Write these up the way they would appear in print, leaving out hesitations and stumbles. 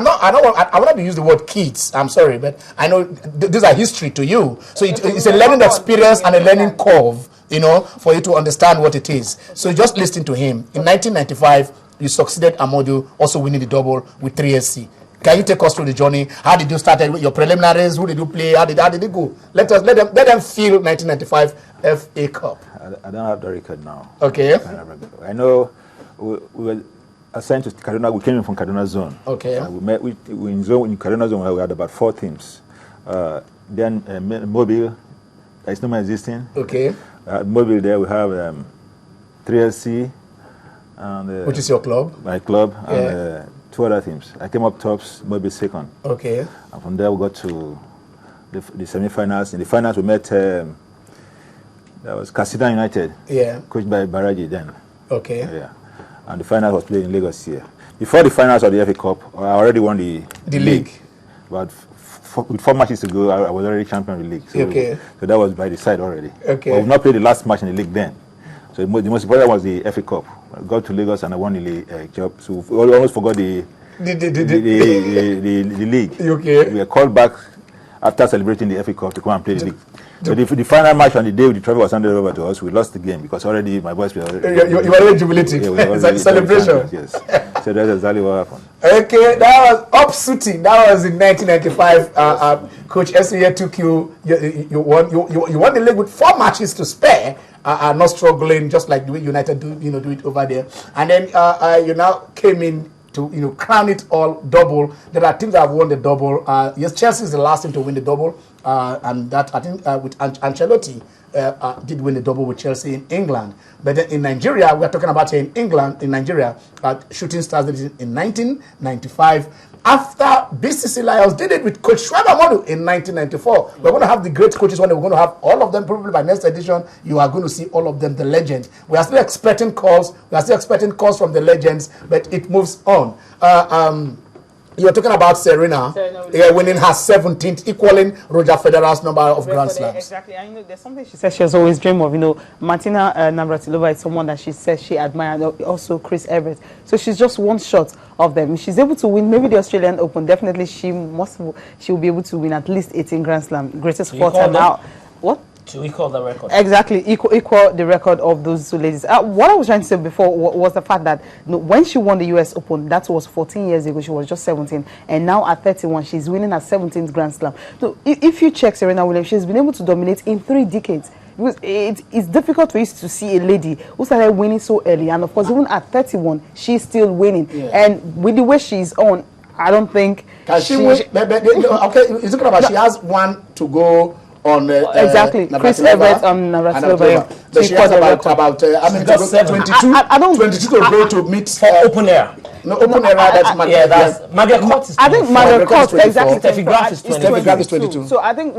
I want to use the word kids. I'm sorry, but I know these are history to you. So it's a learning experience and a learning curve, you know, for you to understand what it is. So just listen to him. In 1995, you succeeded Amodu, also winning the double with 3SC. Can you take us through the journey? How did you start with your preliminaries? Who did you play? How did it go? Let them feel 1995 FA Cup. I don't have the record now. Okay. I know we were assigned to Kaduna. We came in from Kaduna Zone. Okay. We in Kaduna Zone we had about 4 teams. Then Mobile, that's no more existing. Okay. Mobile there we have 3SC. And, which is your club? My club. Yeah. And 2 other teams. I came up tops, Mobile second. Okay. And from there we got to the semi-finals. In the finals we met, that was Kasida United. Yeah. Coached by Baraji then. Okay. Yeah. And the final was played in Lagos here. Before the finals of the FA Cup, I already won the league. But with 4 matches to go, I was already champion of the league. So, okay. So that was by the side already. Okay. But we've not played the last match in the league then. So the most important was the FA Cup. I got to Lagos and I won the job. So we almost forgot the league. Okay. We were called back after celebrating the FA Cup to come and play the league. So the final match on the day the trophy was handed over to us, we lost the game because already my boys were already... You were already jubilating. Yeah, it's like celebration. Yes. So that's exactly what happened. Okay, that was upsuiting. That was in 1995. Coach Esiye took you won the league with 4 matches to spare. Not struggling, just like the way United do it over there. And then you now came in to crown it all double. There are teams that have won the double. Yes, Chelsea is the last team to win the double, and that I think with Ancelotti did win the double with Chelsea in England. But then in Nigeria, we are talking about here in Nigeria, Shooting Stars did it in 1995. After BCC Lions did it with Coach Shuaib Amadu in 1994. We're going to have the great coaches one day. We're going to have all of them probably by next edition. You are going to see all of them, the legends. We are still expecting calls. We are still expecting calls from the legends, but it moves on. You're talking about Serena winning her 17th, equaling Roger Federer's number of Grand Slams. Exactly. And there's something she says she has always dreamed of. Martina Navratilova is someone that she says she admires, also Chris Evert. So she's just one shot of them. If she's able to win maybe the Australian Open, definitely she will be able to win at least 18 Grand Slam. Greatest 4-time out. What? To equal the record. Exactly, equal the record of those 2 ladies. What I was trying to say before was the fact that when she won the US Open, that was 14 years ago, she was just 17. And now at 31, she's winning her 17th Grand Slam. So if you check Serena Williams, she's been able to dominate in 3 decades. Because it's difficult for you to see a lady who started winning so early. And of course, even at 31, she's still winning. Yeah. And with the way she's on, I don't think... She is it about she has 1 to go on exactly Chris Evert on Navratilova. So she has about 22 to go to meet for open air. No, open era. That's Margaret Court is 24. I think Margaret Court exactly. Steffi Graf is 22. So I think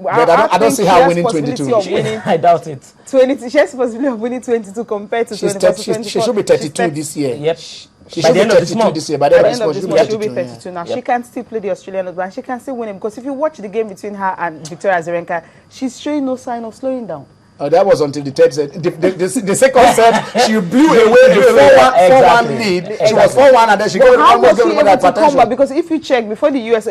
I don't see her winning 22. I doubt it. 20. She has the possibility of winning 22 compared to 24. She should be 32 this year. Yep. By the end of this month, by the end of this month, she'll be 32 now. Yep. She can still play the Australian Open, and she can still win it, because if you watch the game between her and Victoria Azarenka, she's showing no sign of slowing down. That was until the third set. The second set, she blew away the 4-1 lead. Exactly. She was 4-1 and then she got almost given that potential. Because if you check before the US,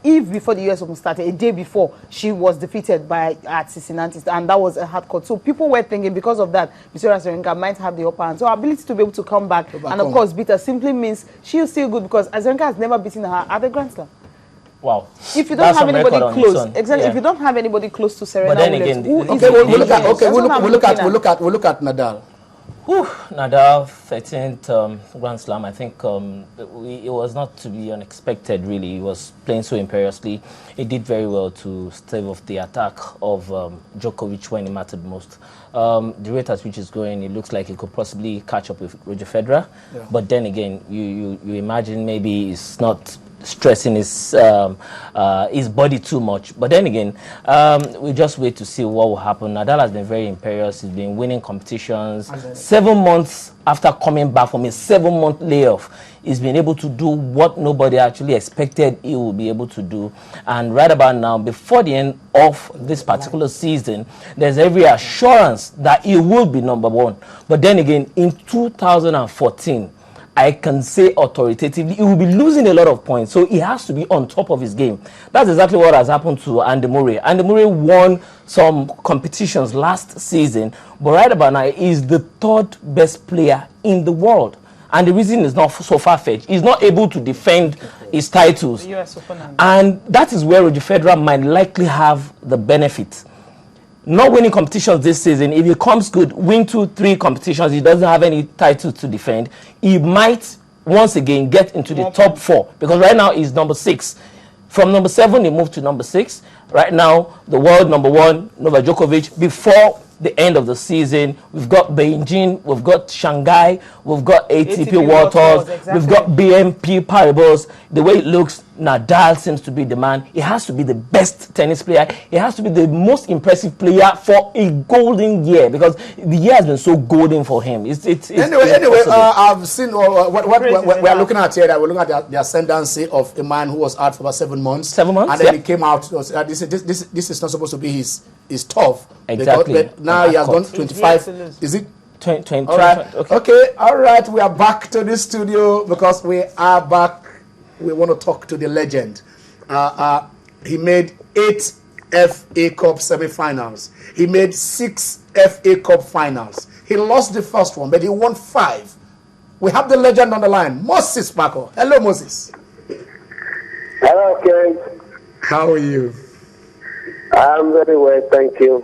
before the US Open started, a day before, she was defeated by Cincinnati, and that was a hard court. So people were thinking because of that, Victoria Azarenka might have the upper hand. So her ability to be able to come back and of course beat her simply means she's still good, because Azarenka has never beaten her at the Grand Slam. Wow. If you don't have anybody close, exactly. Yeah. If you don't have anybody close to Serena Williams, we'll look at Nadal. Nadal 13th Grand Slam. I think it was not to be unexpected. Really, he was playing so imperiously. He did very well to stave off the attack of Djokovic when he mattered most. The rate at which he's going, it looks like he could possibly catch up with Roger Federer. Yeah. But then again, you imagine maybe it's not stressing his body too much. But then again, we just wait to see what will happen. Nadal has been very imperious. He's been winning competitions. 7 months after coming back from a 7-month layoff, he's been able to do what nobody actually expected he would be able to do. And right about now, before the end of this particular season, there's every assurance that he will be #1. But then again, in 2014, I can say authoritatively, he will be losing a lot of points. So he has to be on top of his game. That's exactly what has happened to Andy Murray. Andy Murray won some competitions last season, but right about now, he's the third best player in the world. And the reason is not so far-fetched. He's not able to defend his titles. And that is where Roger Federer might likely have the benefit. Not winning competitions this season, if he comes good, win 2-3 competitions, he doesn't have any titles to defend, he might once again get into the top 4, because right now he's number 6. From number 7 he moved to number 6. Right now the world number 1, Novak Djokovic. Before the end of the season, we've got Beijing, we've got Shanghai, we've got ATP World Tours, exactly. We've got BNP Paribas. The way it looks, Nadal seems to be the man. He has to be the best tennis player. He has to be the most impressive player for a golden year, because the year has been so golden for him. Anyway, I've seen what we are looking at here. That we're looking at the ascendancy of a man who was out for about 7 months. 7 months, and then he came out. This is not supposed to be his tough. Exactly. But now he has gone 25. Is it? 20. All right. Okay. All right. We are back to the studio because we are back. We want to talk to the legend. He made 8 FA Cup semi-finals. He made 6 FA Cup finals. He lost the first one, but he won 5. We have the legend on the line, Moses Bako. Hello, Moses. Hello, Ken. How are you? I'm very well, thank you.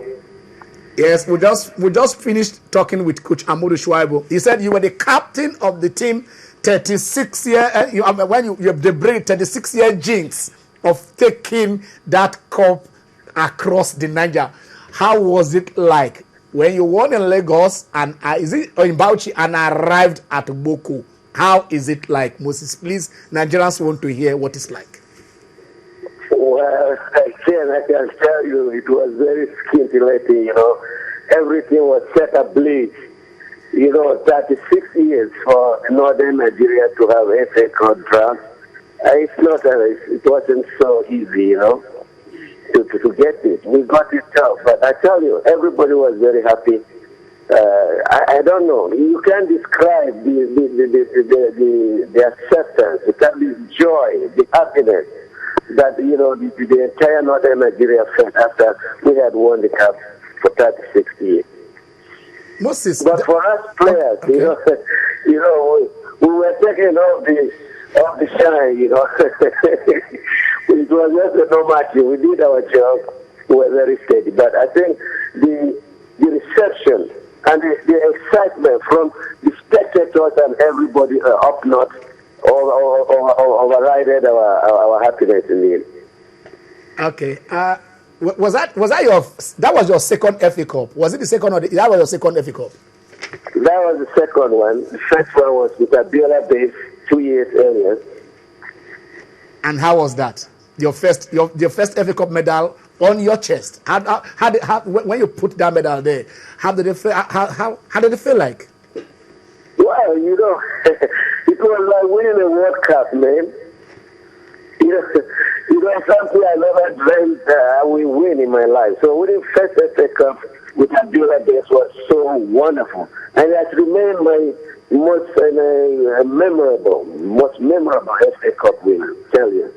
Yes, we just finished talking with Coach Amadou Shuaibu. He said you were the captain of the team 36 year when you have the break 36-year jinx of taking that cup across the Niger. How was it like when you won in Lagos and in Bauchi and arrived at Boko? How is it like, Moses? Please, Nigerians want to hear what it's like. Well, I can tell you, it was very scintillating. Everything was set ablaze. 36 years for Northern Nigeria to have FA contract. It wasn't so easy, to get it. We got it tough, but I tell you, everybody was very happy. I don't know. You can't describe the acceptance, the joy, the happiness that the entire Northern Nigeria felt after we had won the cup for 36 years. Moses, but for us players, okay. we were taking off the shine, It was just a normal. We did our job. We were very steady. But I think the reception and the excitement from the spectators and everybody up north overrided our happiness in the end. Okay. Was that your second FA Cup? Was it the second that was your second FA Cup? That was the second one. The first one was with Abiola Base 2 years earlier. And how was that? Your first FA Cup medal on your chest. When you put that medal there, how did it feel? How did it feel like? Well, it was like winning a World Cup, man. Something I never dreamt I will win in my life. So winning first FA Cup with Abiola Base was so wonderful, and it has remained my most memorable FA Cup win. Tell you.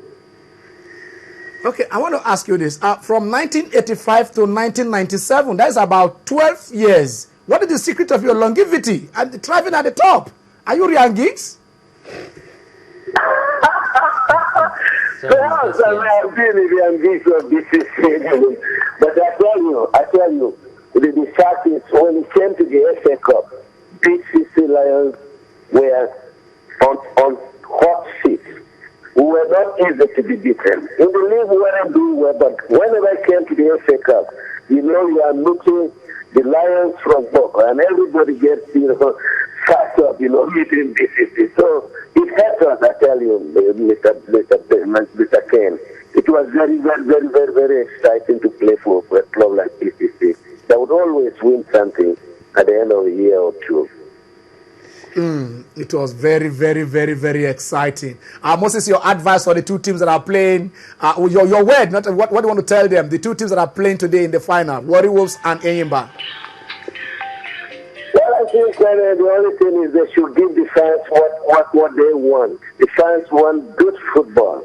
Okay, I want to ask you this. From 1985 to 1997, that is about 12 years. What is the secret of your longevity and thriving at the top? Are you Ryan Giggs? Perhaps I have been Ryan Giggs of this season. But I tell you, the fact is, when it came to the FA Cup, Big City Lions were on hot seats. We were not easy to be beaten. In the league, we weren't doing well, but whenever I came to the FA Cup, you are looking the Lions from Boko, and everybody gets, fired up, meeting the city. So it helped us, I tell you, Mr. Ken. It was very, very, very, very, very exciting to play for a club like PCC that would always win something at the end of a year or two. It was very, very, very, very exciting. Moses, your advice for the two teams that are playing, your word, not what do you want to tell them? The two teams that are playing today in the final, Warri Wolves and Enyimba. Well, I think the only thing is they should give the fans what they want. The fans want good football.